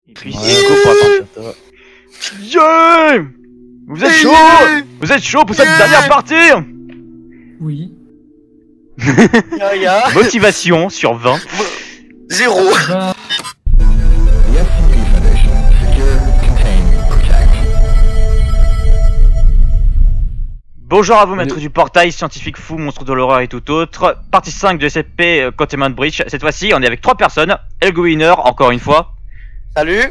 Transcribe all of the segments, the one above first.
Et puis c'est go pour attendre. Yeah. Vous êtes chaud. Vous êtes chaud pour cette dernière partie. Oui. Motivation sur 20. 0. Ben, Bonjour à vous maîtres du portail, scientifique fou, monstre de l'horreur et tout autre. Partie 5 de SCP Containment Breach. Cette fois-ci on est avec 3 personnes. Elgo Winner encore une fois. Salut.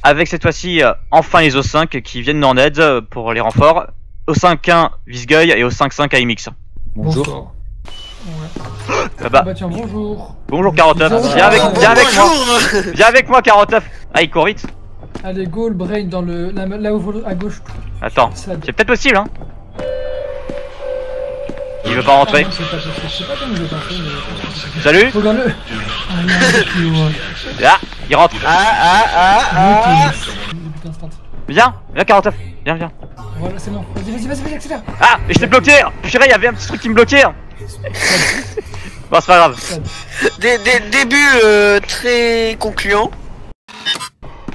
Avec cette fois-ci enfin les O5 qui viennent en aide pour les renforts. O5-1 Visgueil et O5-5 AMX. bonjour. Ah bah, Tiens, bonjour. bonjour 49, viens avec moi. Viens avec moi 49. Ah il court vite. Allez, go le brain dans le. Là où à gauche. Attends, Slide. c'est peut-être possible hein. Il veut pas rentrer. Ah, non, c'est pas possible. Je sais pas comment je vais tenter, mais. Salut. Regarde-le. Ah, non, Là, il rentre. instant. Viens, viens 49. Viens. Voilà, c'est bon. Vas-y, accélère. Ah, mais je t'ai bloqué. Purée, il y avait un petit truc qui me bloquait. Bon, c'est pas grave. Début très concluant.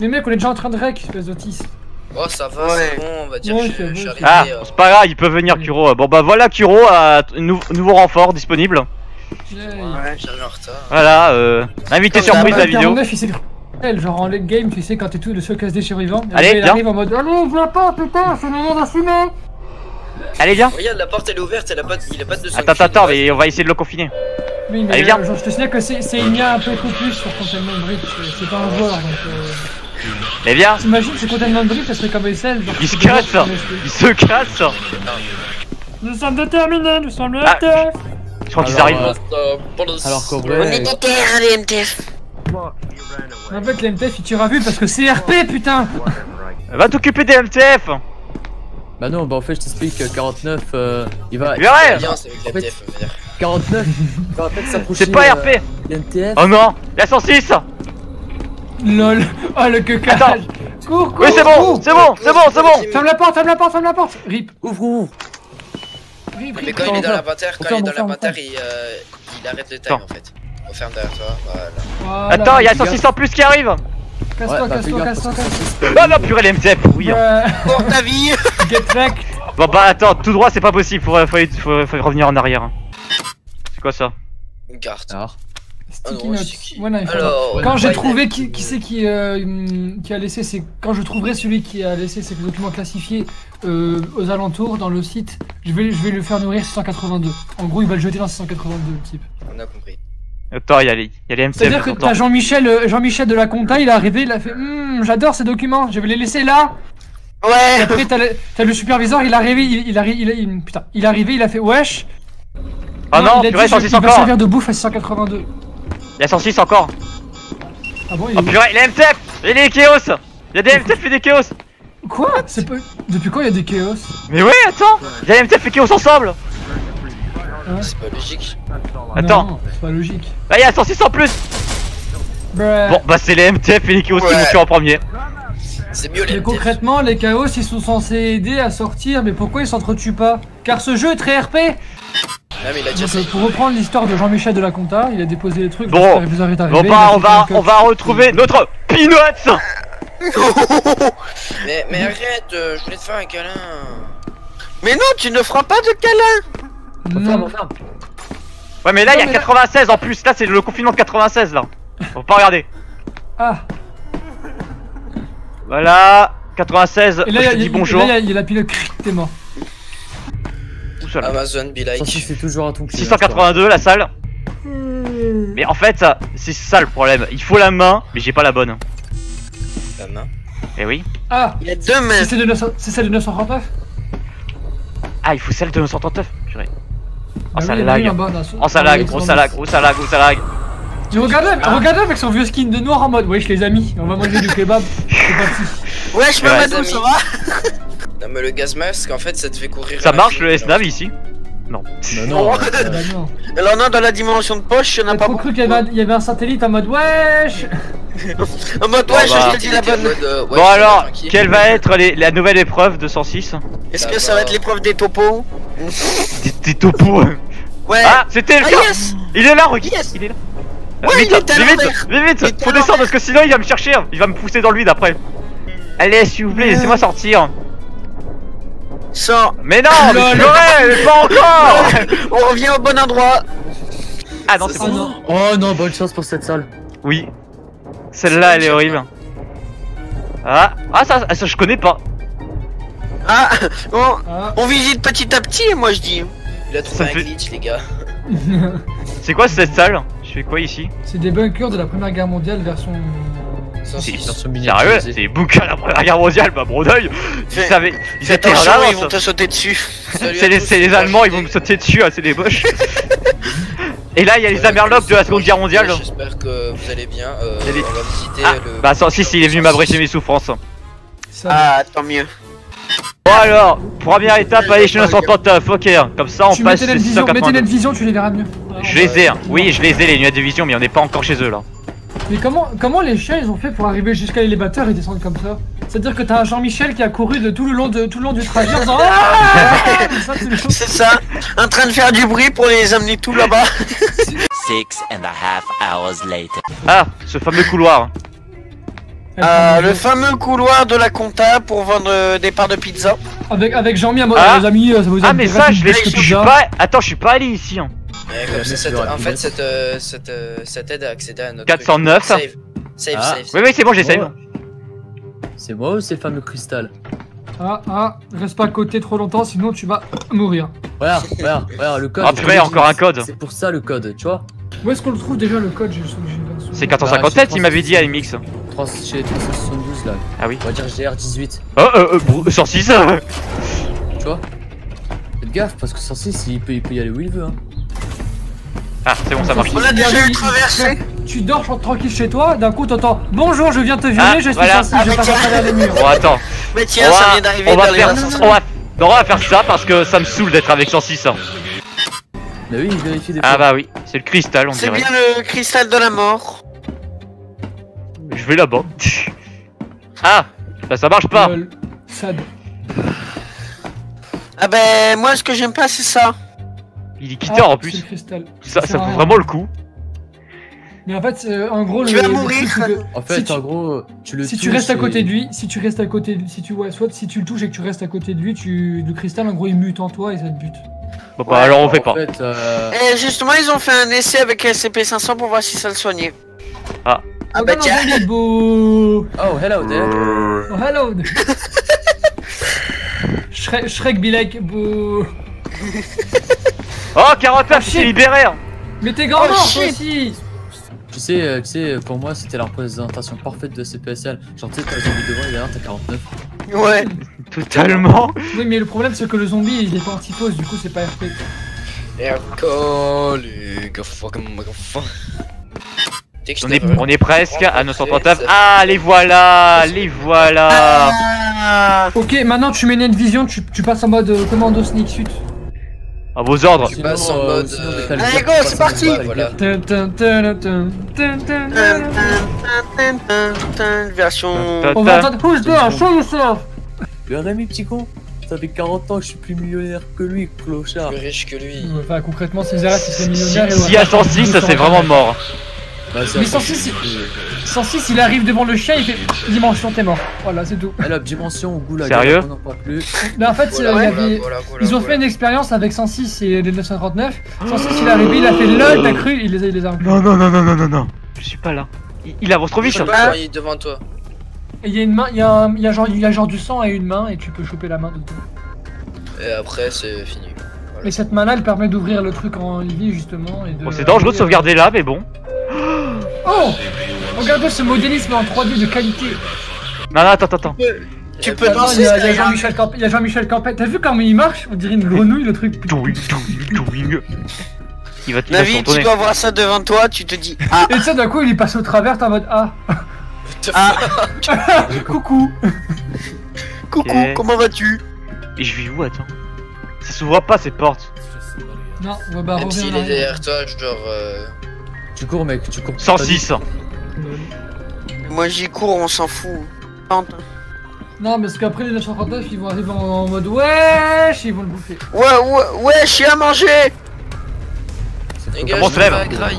Mais mec, on est déjà en train de rec, espèce d'autiste. Oh ça va, Ouais. c'est bon, on va dire Ouais, que c'est je suis bon. arrivé. Ah, c'est pas grave, il peut venir Kuro. Bon bah voilà Kuro, nouveau renfort disponible. J'arrive en retard. Voilà, invité surprise de la vidéo. 49, il s'est cruel, genre en late game, tu sais, quand t'es tout le seul casse des survivants. Allez, il viens. arrive en mode allez, viens pas, putain, c'est le moment d'assumer. Allez viens. Regarde, la porte elle est ouverte, il a pas de son. Attends, mais on va essayer de le confiner. Oui, mais Allez, viens. genre, je te signale que c'est une IA un peu trop plus sur Containment Breach, c'est pas un joueur donc. Mais viens. T'imagines, c'est Containment Breach, ça serait comme SL. Il se casse. Il se casse. Nous sommes déterminés, nous sommes le Ah. FTF. Je crois qu'ils arrivent. Alors qu'en On vrai, est des terres, les MTF. En fait, l'MTF il tire à vue parce que c'est RP, putain. Va t'occuper des MTF. bah non, bah en fait je t'explique, 49, il va... Mais ouais. Alliance avec la TF, on va dire. 49, va peut-être s'approcher... C'est pas RP. NTF. Oh non, la 106. Lol. Oh le quecage. Attends. Cours. Oui c'est bon, c'est bon. Ferme la porte. Rip. Ouvre. Mais quand il est dans l'inventaire, Ferme. il arrête le time Attends. en fait. On ferme derrière toi, voilà. Voilà. Attends, il y a 106 en plus qui arrive. Casse-toi. Oh non, purée les MTF, oui. Pour ta vie. Get wrecked. Bon bah attends, tout droit c'est pas possible, faut revenir en arrière. C'est quoi ça? Une carte. Alors, Sticky non, notes. c'est qui? Ouais, non, il faut- Alors, Quand j'ai ouais, trouvé qui c'est qui a laissé, c'est quand je trouverai celui qui a laissé ces documents classifiés aux alentours dans le site, je vais le faire nourrir 682. En gros, il va le jeter dans 682 le type. On a compris. Attends, il y a les MTF. C'est-à-dire que t'as Jean-Michel de la compta, il est arrivé, il a fait j'adore ces documents, je vais les laisser là. Et Ouais. après t'as le superviseur, il est arrivé, il est arrivé, il a fait wesh. Oh non, il a purée, dit, 106 il va encore. servir de bouffe à 682. Il y a 106 encore. Ah bon, il Oh est... purée, les MTF. Et les Chaos. Il y a des MTF et des Chaos. Quoi? C'est pas... Depuis quand il y a des chaos? Mais ouais, attends. Il y a les MTF et Chaos ensemble. C'est pas logique. Attends. Non, c'est pas logique. Là, il y a 106 en plus. Bruh. Bon, bah c'est les MTF et les Chaos qui Ouais. vont tuer en premier. C'est mieux les Mais MTF. concrètement, les chaos ils sont censés aider à sortir, mais pourquoi ils s'entretuent pas? Car ce jeu est très RP! Ah mais il a déjà Donc, pour reprendre l'histoire de Jean-Michel de la Compta, il a déposé les trucs, Bon. le superviseur est arrivé, Bon il bah a on fait va un on va retrouver notre Peanuts. Mais arrête, je voulais te faire un câlin. Mais non, tu ne feras pas de câlin. Non. Ouais mais là il y a Non, mais là- 96 en plus. Là c'est le confinement de 96 là. Faut pas regarder. Ah! Voilà. 96. Et là, Je te dis bonjour. il y a la pilote, t'es mort. Où ça là Amazon be like. c'est toujours à ton cul. 682 la salle. Mais en fait c'est ça le problème. Il faut la main mais j'ai pas la bonne. La main. Eh oui. Ah! Il y a deux mains. C'est celle de 939? Ah il faut celle de 939. Purée. Oh Bah ça oui, il y en a une lag. en bas, dans- Oh ça dans lag. les Gros ça lag. Gros ça lag. Gros ça lag. Mais regardez avec son vieux skin de noir en mode wesh les amis, on va manger du kebab, c'est parti. Wesh, Ouais, Mamadou, amis. ça va? Non mais le gaz masque en fait ça te fait courir. Ça à la marche fille, le alors. S-Nav ici? Non. Bah non, Ah bah non. Alors non, dans la dimension de poche, il y en a J'ai pas trop beaucoup. cru qu'il y avait un satellite en mode wesh. En mode Bon, wesh, bah. je te dis la bonne. Bon alors, quelle va être la nouvelle épreuve de 106? Est-ce que ça va être l'épreuve des topos? Des topos. Ouais. Ah, c'était le Ah cas. yes. Il est là, regarde. Yes. Il est là. Ouais, il était à l'envers. vite, Il vite, était faut à descendre l'envers. parce que sinon il va me chercher, il va me pousser dans le vide après. Allez, s'il vous plaît, laissez-moi sortir. Sors. Mais non, mais je l'aurais, mais pas encore. On revient au bon endroit. Ah non, c'est Ah bon. non. Oh non, bonne chance pour cette salle. Oui. Celle-là, elle est horrible. Ah, ça je connais pas. Ah, Ah. on visite petit à petit, moi je dis. Il a trouvé Ça un fait- glitch, les gars. C'est quoi cette salle? Je fais quoi ici? C'est des bunkers de la première guerre mondiale version. C'est Version sérieux? miniaturisée. C'est les bouquins de la première guerre mondiale, bah Brodeuil. Ils Fais- savaient, ils Fais étaient en attention, ils vont avance. te sauter dessus. Salut C'est à les, tous, c'est les moi, Allemands, ils j'étais- vont me sauter dessus, c'est des boches. Et là, il y a les Amerlocs de la seconde guerre mondiale. J'espère que vous allez bien. Il y a des- On va visiter Ah, le. bah si, il est venu m'abriter mes souffrances. Ça. Ah, tant mieux. Bon alors, première étape, aller chez 939, ok. Comme ça, on Tu passe mets les tes vision, mets tes 682. vision, tu les verras mieux. Je les ai, hein. Oui, je les ai, les nuages de vision, mais on n'est pas encore chez eux là. Mais comment les chiens ils ont fait pour arriver jusqu'à l'élévateur et descendre comme ça? C'est-à-dire que t'as un Jean-Michel qui a couru de tout le long du trajet en faisant ah comme ça, tout le long. C'est ça. En train de faire du bruit pour les amener tout là-bas. 6.5 hours later. Ah, ce fameux couloir. Le fameux couloir de la compta pour vendre des parts de pizza. Avec Jean-Mi à mode, Ah. les amis, ça vous Ah mais intéresse ça, une je l'ai, petite je suis pizza pas. Attends, je suis pas allé ici. Hein. Ouais, comme La ça, mise cette- sur en Happiness. fait, cette aide à accéder à notre. 409. truc. Save, Ah. save. Oui, oui, c'est bon, j'essaie. Oh. C'est moi ou c'est le fameux cristal? Reste pas à côté trop longtemps, sinon tu vas mourir. Regarde, le code. Ah purée, encore un code. C'est pour ça le code, tu vois. Où est-ce qu'on le trouve déjà le code? C'est 457, il m'avait dit à MX. Chez 372 là. Ah oui. On va dire GR18, Oh, 106. tu vois. Faites gaffe parce que 106 il peut y aller où il veut hein. Ah, c'est bon, ça marche. On a déjà eu traversé. Tu dors tranquille chez toi, d'un coup t'entends bonjour, je viens te violer, Ah, je suis voilà. sensible, je passe à travers les murs. Bon, attends. Mais tiens, On ça va- vient d'arriver on va dans les faire, ascenseurs. on va faire ça parce que ça me saoule d'être avec 106. Hein. Mais oui, il vérifie des Ah fois. bah oui, c'est le cristal, on C'est dirait. bien le cristal de la mort. Je vais là-bas. Ah, bah ça marche pas. Lol. Sad. Ah ben, moi ce que j'aime pas c'est ça. Il est quitteur en C'est plus. le cristal. Ça sert à vaut rien. vraiment le coup. Mais en fait, en gros, Tu le vas le mourir. truc, c'est que En fait, si tu- en gros, tu le si tu touches restes à et- côté de lui, si tu restes à côté, si tu le touches et que tu restes à côté de lui, le cristal en gros il mute en toi et ça te bute. Bon bah alors on fait En pas. fait, Et justement, ils ont fait un essai avec SCP-500 pour voir si ça le soignait. Ah. Ah bah tiens. Beau. Oh, hello there. Oh, hello. Shrek be like boo. Oh 49, Ah, il s'est shit. libéré. Hein. Mais t'es grand Oh, mort shit. aussi. Tu sais, pour moi, c'était la représentation parfaite de CPSL. Genre, tu sais, t'as les zombies devant et derrière, t'as 49. Ouais. Totalement. Oui, mais le problème c'est que le zombie il est pas anti-pause, du coup c'est pas RP. On est presque à 939. Ah les voilà, les voilà. Ah. Ok, maintenant tu mets net vision, tu passes en mode commando sneak suit. À vos ordres. Tu passes en mode, Allez, go, c'est parti. Voilà. Tun, tun, tun, tun, tun, tun, tun. Version. On va entendre Who's there? Show yourself. Le Rémi, petit con, ça fait 40 ans que je suis plus millionnaire que lui, clochard. Plus riche que lui. Enfin concrètement c'est Zara qui serait millionnaire et S'il y a 106, ça c'est vraiment mort. Bah, Mais 106, 106 il arrive devant le chien, il fait dimension t'es mort. Voilà c'est tout. Elle a dimension ou goulag. Sérieux on n'en parle plus. Mais en fait Voilà, il y voilà, avait- voilà, ils ont fait une expérience avec 106 et les 939. 106 il est arrivé, il a fait LOL, t'as cru, il les a inclus. Non. Je suis pas là. Il avance trop vite. Je ça. il est devant toi. Et il y a une main, il y a genre du sang et une main et tu peux choper la main de tout. Et après, c'est fini. Et cette main là elle permet d'ouvrir le truc en vie justement et de. Bon, c'est dangereux de sauvegarder là, mais bon. Oh, regardez ce modélisme en 3D de qualité. Non, attends. Tu peux Attends, danser, il y a ça ira. Jean-Michel Campet. Il y a Jean-Michel Campet. T'as vu comment il marche? On dirait une grenouille le truc. Doing. Il va se Navi, tu retourner. dois voir ça devant toi, tu te dis ah, Et tu sais d'un coup il est passé au travers, t'es en mode ah. ah, Coucou. coucou, Ok. comment vas-tu? Et je vis où, attends? Ça s'ouvre pas ces portes. Non, on va bah Même revenir s'il en est arrière. derrière toi, genre. Tu cours, mec, tu cours. 106. Moi j'y cours, on s'en fout. Tente. Non, parce qu'après les 939 ils vont arriver en mode wesh, ils vont le bouffer. Ouais, je suis à manger. Les gars, Comment je se me lève fais à graille.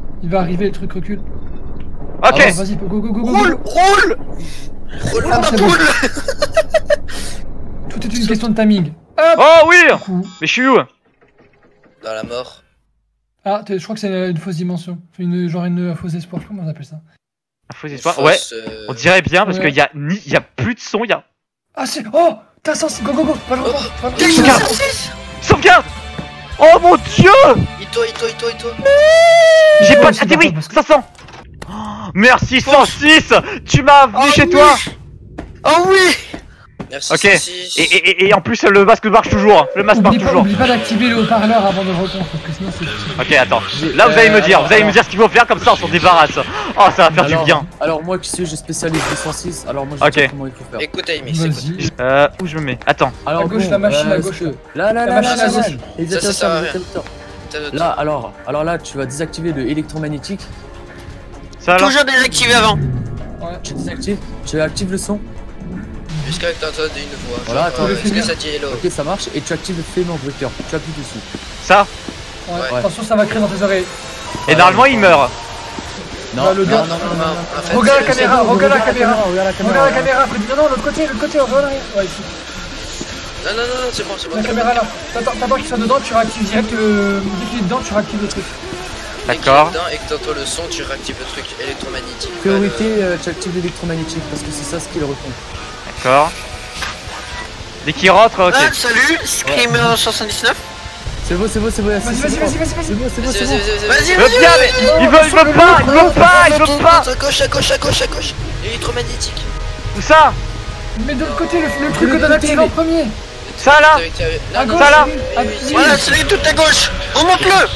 Il va arriver, le truc recule. Ok. Alors, vas-y, go, go, go, go, go. Roule, roule. Roule Ah, ma c'est bon. poule. Tout est une question de timing. Hop. Oh oui. Coup. Mais je suis où? Dans la mort. Ah, je crois que c'est une fausse dimension. Genre une fausse espoir, comment on appelle ça? Un faux espoir. Ouais. Fausse, On dirait bien parce Ouais. qu'il y a plus de son, il y a. Ah, c'est. Oh! T'as sens, go, go, go! Va longtemps, va longtemps. Sauvegarde. Sauvegarde. Oh mon dieu. Ito. J'ai Oh, pas. c'est Ah oui, parce que- 500. Oh, merci 106. Tu m'as vu Oh chez oui. toi. Oh oui. Merci, Ok. 106. Et en plus le masque marche toujours. Le masque marche toujours. Oublie pas d'activer le haut-parleur avant de reprendre, parce que sinon c'est. Ok, attends. Là vous allez me dire, ce qu'il faut faire comme ça on s'en débarrasse. Oh ça va faire du bien. Alors moi qui suis je spécialiste du 106, alors moi je Ok. sais comment il faut faire. Écoute, Amy, c'est quoi? Vas-y. Où je me mets? Attends. Alors À gauche, la machine à gauche. Là, La machine à gauche. les Ça sert à rien. interrupteurs. T'as d'autres. Là, alors là, tu vas désactiver le électromagnétique. Ça alors. Toujours désactivé avant. Tu désactives, tu actives le son. Jusqu'à ce que t'entends une voix. Voilà, attends, le est-ce que finir. ça dit hello? Ok, ça marche. Et tu actives le paiement breaker. Tu appuies dessus. Ça. Ouais. Ouais. Attention, ça va crier dans tes oreilles. Et normalement il meurt. Là, le gars- Non, en fait, Regarde la c'est- caméra, regarde la caméra. Regarde la Regarde la caméra, Freddy. Non, l'autre côté, regarde arrière. Ouais, ici. Non, c'est bon. La caméra là. T'attends qu'il soit dedans, tu réactives direct le. Dès qu'il est dedans, tu réactives le truc. D'accord. Et que t'entends le son, tu réactives le truc électromagnétique. Priorité, tu actives l'électromagnétique parce que c'est ça ce qui le répond. D'accord. Dès qu'il rentre, ok. Ah, salut, Screamer 79. C'est beau. Vas-y, vas-y. C'est bon. Vas-y, Veut bien, mais il veut pas. À gauche. Électromagnétique. Où ça? Mais de l'autre côté, le truc que t'as activé en premier. Ça là. À gauche, Ça là. à- Voilà, celui tout à gauche. Remonte-le.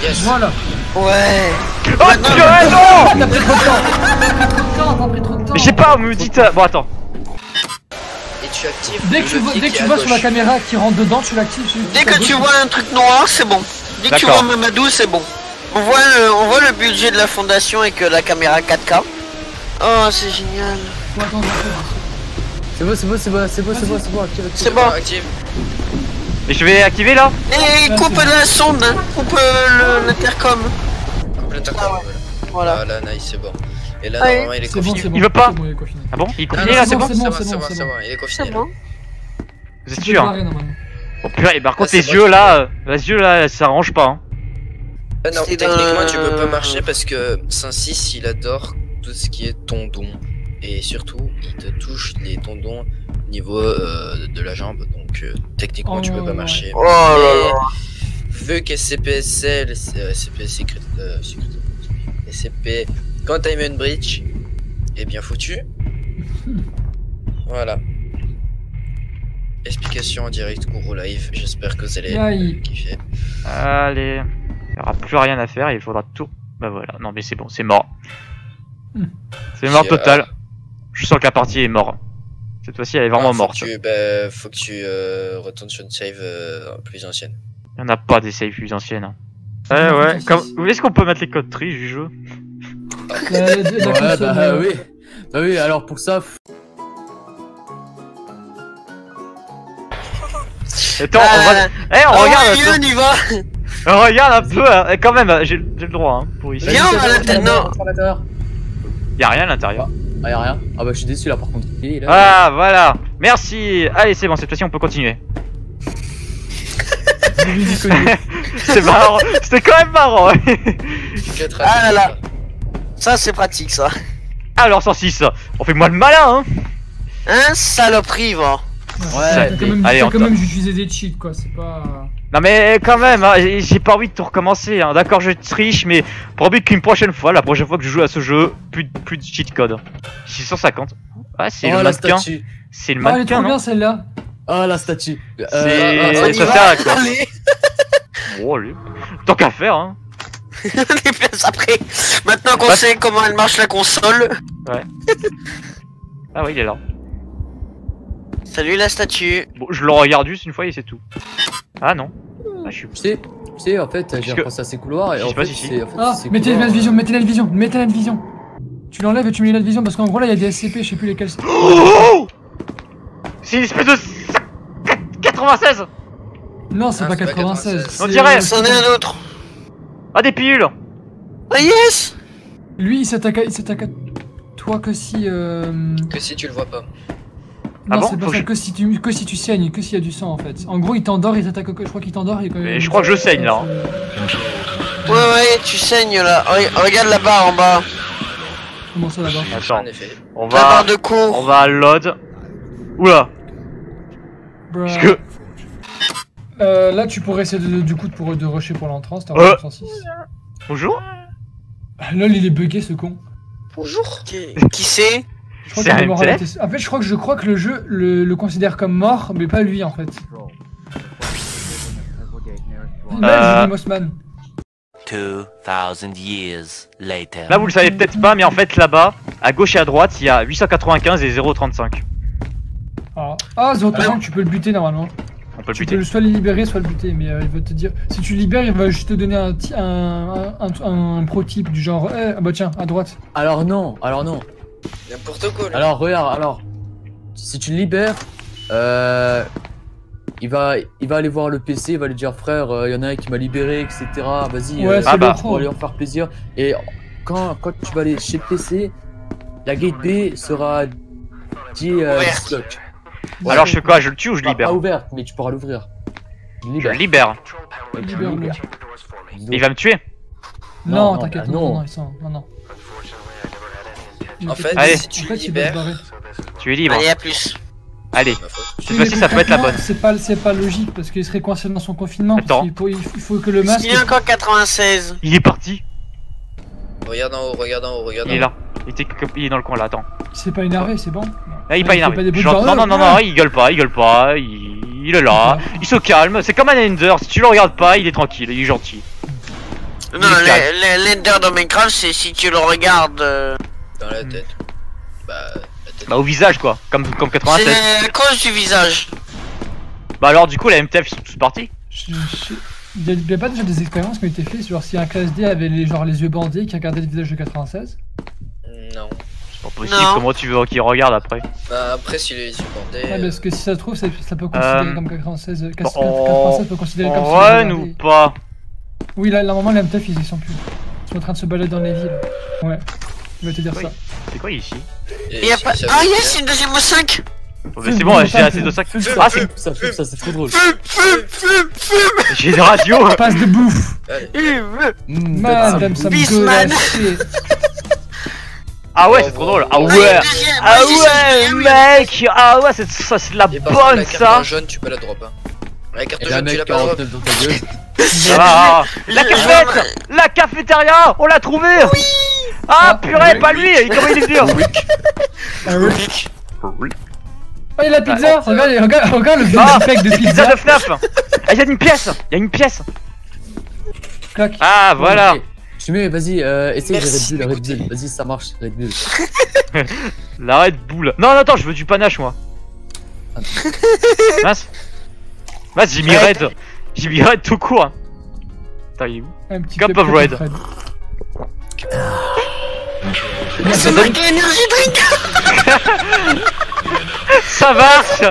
Yes. Voilà. Ouais. Oh purée non. T'as pris trop de temps. Mais je sais pas, vous me dites. Bon attends. Et tu actives. Dès que tu vois sur la caméra qui rentre dedans, tu l'actives. Dès que tu vois un truc noir, c'est bon. Dès que tu vois D'accord. Mamadou, c'est bon. On voit le budget de la fondation et que la caméra 4K. Oh, c'est génial. Attends, C'est bon. Active. C'est bon. Active. Et je vais activer là. Et coupe la sonde, hein. Coupe l'intercom. Coupe l'intercom. Voilà. Voilà, nice, c'est bon. Et là, Ouais. normalement, il est c'est bon, confiné. c'est bon. Il veut pas. C'est bon, il est confiné. Ah bon? Il est Ah, confiné non, là, c'est bon? c'est bon, C'est bon, c'est bon. il est confiné. C'est là. bon. Vous êtes Tu peux sûr? barrer, normalement. Oh purée, par contre c'est les bon, yeux c'est là, les yeux là, ça arrange pas. Hein. Ah non, C'est techniquement, tu peux un- pas marcher parce que 106 il adore tout ce qui est tendon. Et surtout, il te touche les tendons au niveau de la jambe. Donc, techniquement, tu peux pas marcher. Oh là Mais, là. vu que SCP SCP Containment Breach est bien foutu. Voilà. Explication en direct, Guru Live. J'espère que vous allez Aïe. kiffer. Allez, il y aura plus rien à faire, il faudra tout. Bah voilà, non mais c'est bon, c'est mort. C'est mort Puis, total. Je sens que la partie est morte. Cette fois-ci, elle est vraiment morte. Faut que tu retournes sur une save plus ancienne. Il n'y en a pas des saves plus anciennes. Hein. Ouais. Est-ce qu'on peut mettre les codes tri du jeu? La Ouais, console, oui. Bah oui, alors pour ça, Attends, on regarde un peu. on y va. On regarde un peu. Quand même, j'ai le droit hein, pour ici. Viens, on va à l'intérieur. Non. Y'a rien à l'intérieur. Ah, y'a rien. Ah bah je suis déçu là par contre. Et là, Ah voilà. Merci. Allez, c'est bon. Cette fois-ci, on peut continuer. C'est marrant. C'était quand même marrant. Ah là là. Ça, c'est pratique, ça. Alors 106, on fait moins le malin hein. Hein, saloperie, va. Ça- Allez, T'as on quand même utilisé des cheats, quoi. C'est pas. Non mais quand même, hein, j'ai pas envie de tout recommencer. Hein. D'accord, je triche, mais promis qu'une prochaine fois, la prochaine fois que je joue à ce jeu, plus de cheat code. 650. Ah, c'est oh le la mannequin. statue. C'est le Oh, elle est mannequin, trop non? bien celle-là. Ah la statue. C'est On y ça va. sert quoi. Allez, Oh, allez. Tant qu'à faire, hein. on déplace après. Maintenant qu'on Bah- sait comment elle marche la console. Ah oui, il est là. Salut la statue. Bon, je le regarde juste une fois et c'est tout. Ah non. Ah, je suis. Tu sais, en fait, j'ai que- repensé à ces couloirs et Je en sais pas fait, si- c'est. En fait, Ah, ces mettez couloirs, la vision, mettez la vision. Tu l'enlèves et tu mets la vision parce qu'en gros là il y a des SCP, je sais plus lesquels c'est. Oh, c'est une espèce de 96. Non, c'est Ah, pas c'est pas 96. 96. On dirait. C'en est un autre. Ah, des pilules. Ah yes. Lui, il s'attaque à toi que si. Que si tu le vois pas. Non, bon, c'est pas faut ça, que que si tu saignes, que s'il y a du sang en fait. En gros, il t'endort, il t'attaque. Je crois qu'il t'endort et quand Mais je crois que je saigne, là. Ouais, tu saignes là. Regarde là-bas en bas. Comment ça là-bas? Attends, En effet. on La barre va... de cours. On va à Lod. Oula. Bruh. Parce que... Là, tu pourrais essayer de rusher pour l'entrance. T'as 106. Bonjour. Lol, il est bugué ce con. Bonjour. Qui c'est? Je crois C'est qu'il est un mort à la MTF? test. En fait, je crois que le jeu le considère comme mort, mais pas lui en fait. Là, j'ai dit Mossman. 2000 years later. Là vous le savez peut-être pas, mais en fait là-bas, à gauche et à droite, il y a 895 et 035. Ah, 035, tu peux le buter normalement. On peut le Tu buter. peux soit le libérer, soit le buter, mais il va te dire. Si tu le libères, il va juste te donner un pro type du genre. Ah bah tiens, à droite. Alors non. N'importe quoi là. Alors regarde, si tu le libères, il va aller voir le PC, il va lui dire frère, il y en a un qui m'a libéré, etc. Vas-y, Ouais, c'est ah bah. le pour pro. aller en faire plaisir. Et quand tu vas aller chez le PC, la gate B sera dislock. Alors je fais quoi? Je le tue ou je Pas libère? ouverte, mais tu pourras l'ouvrir. Je le libère. Ouais, tu Libère-le. libères. Il va me tuer. Non, Non, t'inquiète, bah, non, non. il sent. Non. En fait, Allez. si tu En le fait, il va se libères, barrer. Tu es libre. Allez, à plus. Allez. ma faute. Cette fois-ci ça peut être la bonne. C'est pas logique parce qu'il serait coincé dans son confinement. Attends. Il faut que le masque. Il y a encore 96. Il est parti. Regarde en haut, regarde en haut, regarde en Il haut. est là. Il est dans le coin là, attends. Il s'est pas énervé, c'est bon. Ah, il est Ouais, pas il fait énervé. pas des bruits Je l'entends- de non, il gueule pas. Il est là. Il se calme. C'est comme un Ender. Si tu le regardes pas, il est tranquille. Il est gentil. Non, Il est calme. l'Ender dans Minecraft, c'est si tu le regardes. Dans la tête. Bah, la tête. Bah au visage quoi. Comme 96. C'est à cause du visage. Bah alors du coup la MTF ils sont tous partis. Il y a pas déjà des expériences qui ont été faites, genre si un classe D avait les yeux bandés qui regardait le visage de 96? Non. C'est pas possible. Non. Comment tu veux qu'il regarde après? Bah, après, si les yeux bandés. Ouais, parce que si ça se trouve, ça peut considérer comme 96. 96 peut considérer comme On si run ou pas? Oui, là, normalement, les MTF ils y sont plus. Ils sont en train de se balader dans les villes. Ouais. Il va te dire Oui. ça. C'est quoi ici? Et Il y a si pas. ça Ah veut yes, dire- une deuxième 5. Oh, mais c'est bon, j'ai assez de sacs. Ah c'est... Ça c'est trop drôle. J'ai des radios. Passe de bouffe. Allez. Madame, ça me Bisman. gueule. Ah ouais c'est trop drôle. Ah ouais. Deuxième, Ah vas-y, c'est ouais le mec. Ah ouais c'est de la Et par contre, bonne la carte ça. jaune, tu peux la drop. Hein. La carte Et là jaune, tu mec l'as pas drop. 49 dans ta gueule. Ça va. La cafette. La cafétéria. On l'a trouvé. Ah purée pas lui. Comment il est dur. Oh, il y a la pizza. Regarde le Ah, pack de Pizza pizza. de FNAF. Ah il y a une pièce. Il y a une pièce. Clac. Ah voilà. Ok. Je mets, vas-y, essaye Merci de Red Bull, d'écouter. Vas-y, ça marche, Red Bull. La Red Bull. Non attends je veux du panache moi. Mince. Mince j'ai mis Red. J'ai mis Red tout court. Attends il est où? Un petit Cup of Red. C'est marqué énergie drink. Ça marche.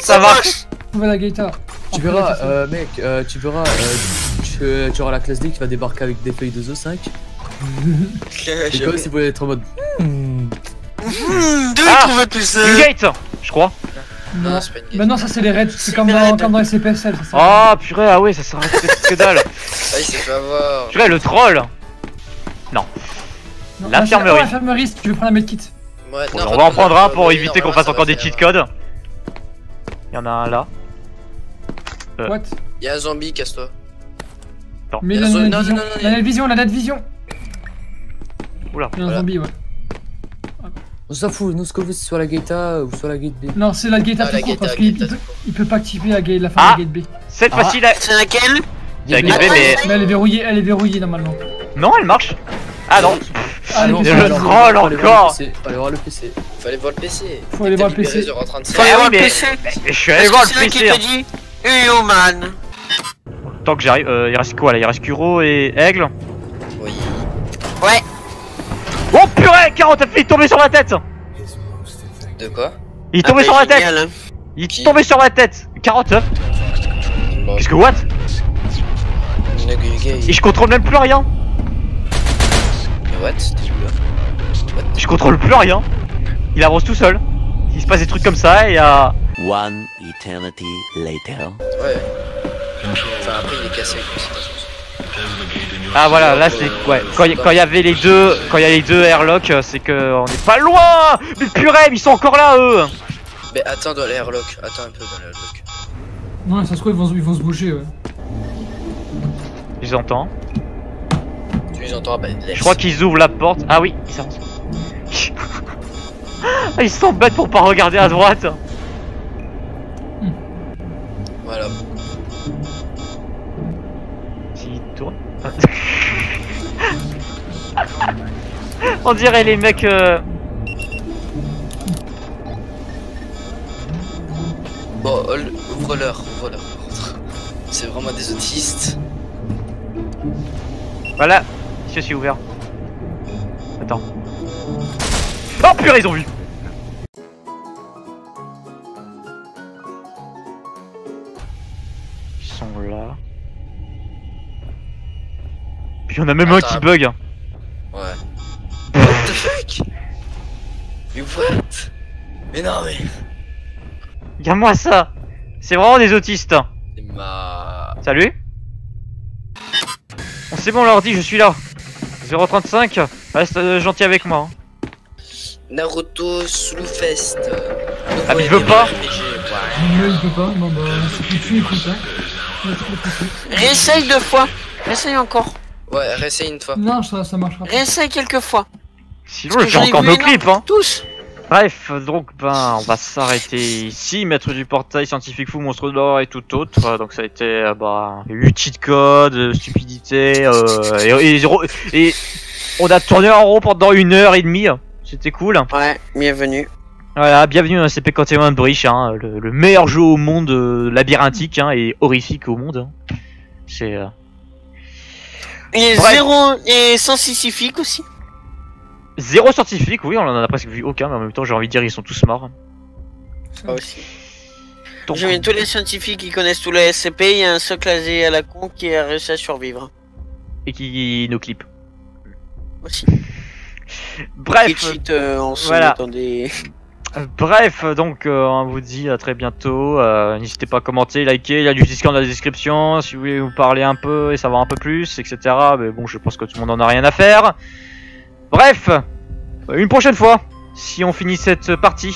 Ça marche. On va la Gaeta. Tu verras, mec, tu verras, tu auras la classe D qui va débarquer avec des feuilles de The 5. Et comme si vous voulez être en mode. D'où Ah, il trouve tout ça? Une gate je crois. Non. c'est pas une Bah game. non, ça c'est les raids. C'est C'est comme les dans raids. SCPSL. Ça sert. Ah purée ah ouais ça sert à que dalle. Ah, il s'est fait avoir. Purée le troll. Non, l'infirmerie. Oh, l'infirmerie, si tu veux prendre un medkit. Ouais, Bon, non, on va en prendre un pour oui, éviter qu'on normalement, fasse ça encore va des cheat faire. codes. Il y en a un là. What? Y'a un zombie, casse-toi. Mais Il y a la zone- net non, vision. non, non, La net vision, la net vision. Oula. Il y a un Voilà. zombie, ouais. On s'en fout, nous ce qu'on veut c'est soit la Gaeta ou soit la Gate B. Non, c'est la Gaeta Ah, tout la court Gaeta, parce la qu'il Gaeta, il peut pas activer la fin Ah. de la Gate B. Cette Ah. fois-ci là. C'est laquelle? C'est la Gate gate B mais. Mais elle est verrouillée normalement. Non elle marche. Ah non. Ah, non, les le PC, troll Faut aller voir encore. le PC, faut aller voir le PC. Fallait voir le PC. Faut aller voir le PC. 037. Faut aller oui, voir le mais- PC. Je suis allé Est-ce voir que le c'est là qui PC. te dit Human? Tant que j'arrive. Il reste quoi là? Il reste Kuro et Aigle. Oui. Ouais. Oh purée 40 il est tombé sur ma tête. De quoi? Il est tombé sur ma tête. Génial, hein. Il est Qui tombé sur ma tête. 49. Bon, Qu'est-ce que what? Nugget. Et je contrôle même plus rien. what? T'es où là? Je contrôle plus rien. Il avance tout seul. Il se passe des trucs comme ça et il y a... One eternity later. Ouais. Enfin après il est cassé quoi, c'est pas ça. Ah voilà, là c'est... Ouais, quand il y avait les deux... Quand il y a les deux airlocks, c'est que on est pas loin. Mais purée, ils sont encore là eux. Mais attends dans l'airlock, attends un peu dans l'airlock. Non, ça se trouve, ils vont se bouger, ouais. Je les entends. Tu les entends? Bah laisse. Je crois qu'ils ouvrent la porte. Ah oui, ils s'avancent. Ils s'embêtent pour pas regarder à droite. Voilà. S'ils tournent. On dirait les mecs... Bon, ouvre-leur. C'est vraiment des autistes. Voilà, je suis ouvert. Attends. Oh purée, ils ont vu. Ils sont là. Puis on a même un qui bug. Ouais. What the fuck? Mais what? Mais non mais... Regarde-moi ça. C'est vraiment des autistes. C'est ma... Salut. Bon, c'est bon, on leur dit, je suis là. 035, reste gentil avec moi. Hein. Naruto Slowfest. Ah mais il veut pas. Non, il peut pas, non, bah, c'est plus tu écoutes, hein. Réessaye 2 fois. Réessaye encore. Ouais, réessaye une fois. Non, ça marchera pas. Réessaye quelques fois. Sinon j'ai encore nos clips hein. Tous. Bref, donc ben on va s'arrêter ici, maître du portail, scientifique fou, monstre d'or et tout autre. Donc ça a été bah 8 cheat codes, stupidité et on a tourné en rond pendant 1h30. C'était cool. Ouais, bienvenue. Voilà, bienvenue à CP41 de Breach, hein, le meilleur jeu au monde labyrinthique hein, et horrifique au monde. Hein. C'est Il est bref. 0 et scientifique aussi. Zéro scientifique, oui, on en a presque vu aucun, mais en même temps j'ai envie de dire ils sont tous morts. Ça aussi. Donc, J'ai mis tous les scientifiques qui connaissent tous les SCP, il y a un seul clasé à la con qui a réussi à survivre. et qui nous clip. Aussi. Bref, Qui cheat en se voilà. mettant des... Bref, donc on vous dit à très bientôt. N'hésitez pas à commenter, liker, il y a du Discord dans la description si vous voulez vous parler un peu et savoir un peu plus, etc. Mais bon, je pense que tout le monde en a rien à faire. Bref, une prochaine fois, si on finit cette partie,